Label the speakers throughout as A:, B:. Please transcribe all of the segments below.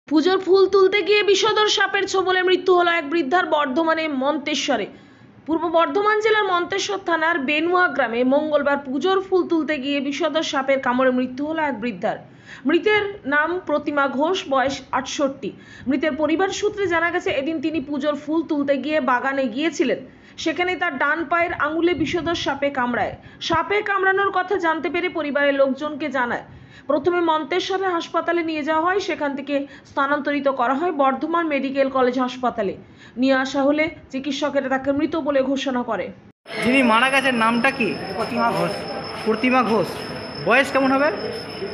A: পুজোর ফুল তুলতে গিয়ে বিষধর সাপের ছোবলে মৃত্যু হলো এক বৃদ্ধার বর্ধমানে মন্তেশ্বরে। পূর্ব বর্ধমান জেলার মন্তেশ্বর থানার বেনুয়া গ্রামে মঙ্গলবার পুজোর ফুল তুলতে গিয়ে বিষধর সাপের কামড়ে মৃত্যু হলো এক বৃদ্ধার। মৃতের নাম প্রতিমা ঘোষ, বয়স 68। মৃতের পরিবার সূত্রে জানা গেছে, এদিন তিনি পুজোর ফুল তুলতে গিয়ে বাগানে গিয়েছিলেন। সেখানে তার ডান পায়ের আঙুলে বিষধর সাপে কামড়ায়। সাপে কামড়ানোর কথা জানতে পেরে পরিবারের লোকজনকে জানায়। প্রথমে মন্তেশ্বরের হাসপাতালে নিয়ে যাওয়া হয়, সেখান থেকে স্থানান্তরিত করা হয় বর্ধমান মেডিকেল কলেজ হাসপাতালে। নিয়ে আসা হলে চিকিৎসকেরা তাকে মৃত বলে ঘোষণা করে।
B: যিনি মারা গেছেন নামটা কি?
C: প্রতিমা ঘোষ।
B: প্রতিমা ঘোষ। বয়স কেমন হবে?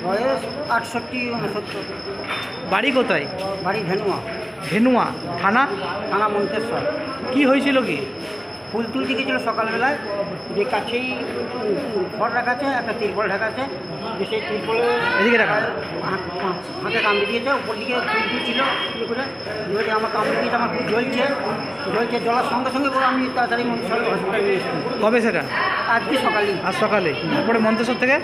C: বয়স 68-69।
B: বাড়ি কোথায়?
C: বাড়ি ধেনুয়া,
B: ধেনুয়া থানা?
C: থানা মন্তেশ্বর।
B: কি হয়েছিল কি?
C: ফুল তুলতে গিয়েছিল সকালবেলায়, যে কাছেই ঘর রাখা আছে, একটা তিরপল ঢাকা আছে, যে সেই তিরপলে
B: এদিকে রাখা।
C: হাতে কামড়ে দিয়েছে। উপর দিকে ফুল তুলছিল ইয়ে করে, যে আমার কামড়ে দিয়েছে, আমার খুব জ্বলছে। জ্বলার সঙ্গে সঙ্গে বলে আমি তাড়াতাড়ি মন্তেশ্বর হসপিটালে নিয়ে এসেছি।
B: কবে সেটা?
C: আজকে সকালেই।
B: আজ সকালে। তারপরে মন্তেশ্বর থেকে?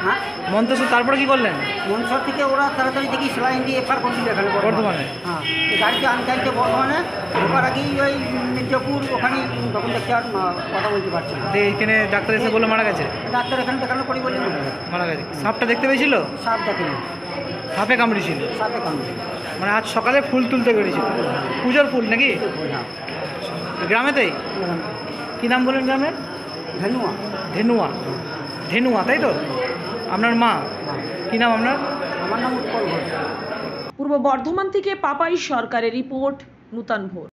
C: হ্যাঁ,
B: মন্তেশ্বর তারপরে কি করলেন?
C: মন্তেশ্বর থেকে ওরা তাড়াতাড়ি দেখি সেলাইন দিয়ে এফআর করছিল এখানে
B: বর্ধমানে?
C: হ্যাঁ, গাড়িতে আনতে আনতে বর্ধমানে ঢোকার আগেই ওই মির্জাপুর ওখানেই তখন দেখছি আর কথা বলতে পারছে না।
B: এখানে ডাক্তার এসে বলে মারা গেছে?
C: ডাক্তার এখানে দেখানো করি বলে
B: মারা গেছে। সাপটা দেখতে পেয়েছিল?
C: সাপ দেখেনি,
B: সাপে কামড়েছিল?
C: সাপে কামড়ে।
B: মানে আজ সকালে ফুল তুলতে বেরিয়েছিল? পুজোর ফুল নাকি?
C: হ্যাঁ,
B: গ্রামেতেই? কি নাম বলেন গ্রামের?
C: ধেনুয়া।
B: ধেনুয়া। ধেনুয়া, তাই তো? আপনার মা কি নাম আপনার?
C: আমার নাম উৎপল ঘোষ।
A: পূর্ব বর্ধমান থেকে পাপাই সরকারের রিপোর্ট, নূতন ভোর।